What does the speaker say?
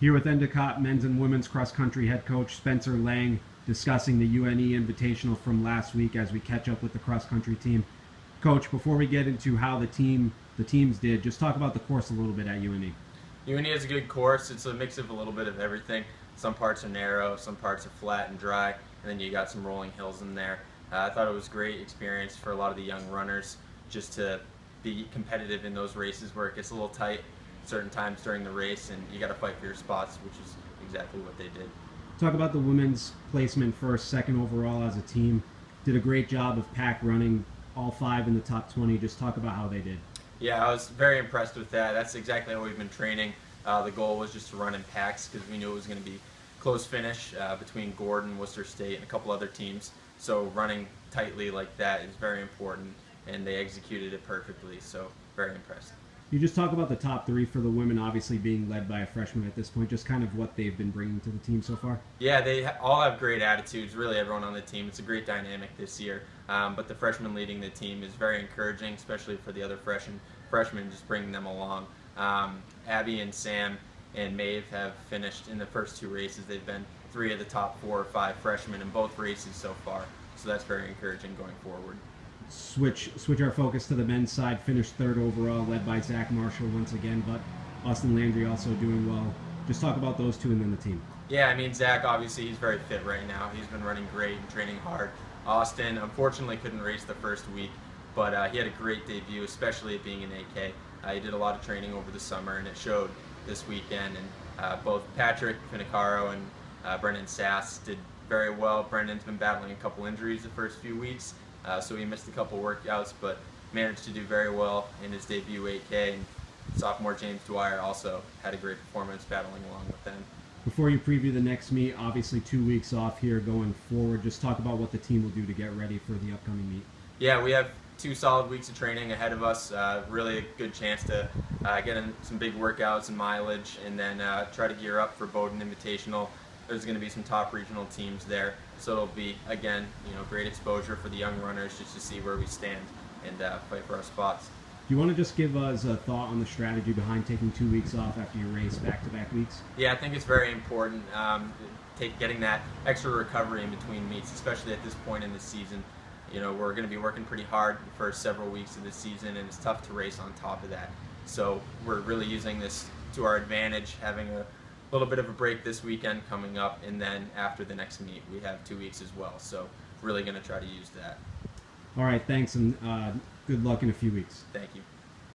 Here with Endicott men's and women's cross country head coach Spencer Lang discussing the UNE Invitational from last week as we catch up with the cross country team. Coach, before we get into how the teams did, just talk about the course a little bit at UNE. UNE is a good course. It's a mix of a little bit of everything. Some parts are narrow, some parts are flat and dry, and then you got some rolling hills in there. I thought it was a great experience for a lot of the young runners just to be competitive in those races where it gets a little tight certain times during the race and you got to fight for your spots, which is exactly what they did. Talk about the women's placement first, second overall as a team. Did a great job of pack running, all 5 in the top 20. Just talk about how they did. Yeah, I was very impressed with that. That's exactly how we've been training. The goal was just to run in packs because we knew it was going to be close finish between Gordon, Worcester State, and a couple other teams. So running tightly like that is very important, and they executed it perfectly. So very impressed. You just talk about the top 3 for the women, obviously being led by a freshman at this point, just kind of what they've been bringing to the team so far. Yeah, they all have great attitudes, really everyone on the team. It's a great dynamic this year, but the freshman leading the team is very encouraging, especially for the other freshmen just bringing them along. Abby and Sam and Maeve have finished in the first 2 races. They've been 3 of the top 4 or 5 freshmen in both races so far, so that's very encouraging going forward. Switch our focus to the men's side. Finished 3rd overall, led by Zach Marshall once again, but Austin Landry also doing well. Just talk about those 2 and then the team. Yeah, I mean, Zach, obviously, he's very fit right now. He's been running great and training hard. Austin, unfortunately, couldn't race the first week, but he had a great debut, especially at being an AK. He did a lot of training over the summer, and it showed this weekend. And both Patrick Finicaro and Brendan Sass did very well. Brendan's been battling a couple injuries the first few weeks, so he missed a couple workouts, but managed to do very well in his debut 8K. And sophomore James Dwyer also had a great performance battling along with them. Before you preview the next meet, obviously 2 weeks off here going forward, just talk about what the team will do to get ready for the upcoming meet. Yeah, we have 2 solid weeks of training ahead of us. Really a good chance to get in some big workouts and mileage, and then try to gear up for Bowdoin Invitational. There's going to be some top regional teams there, so it'll be, again, great exposure for the young runners just to see where we stand and fight for our spots. Do you want to just give us a thought on the strategy behind taking 2 weeks off after you race back-to-back weeks? Yeah, I think it's very important getting that extra recovery in between meets, especially at this point in the season. We're going to be working pretty hard the first several weeks of the season, and it's tough to race on top of that. So we're really using this to our advantage, having a little bit of a break this weekend coming up, and then after the next meet we have 2 weeks as well. So really going to try to use that. All right, thanks, and good luck in a few weeks. Thank you.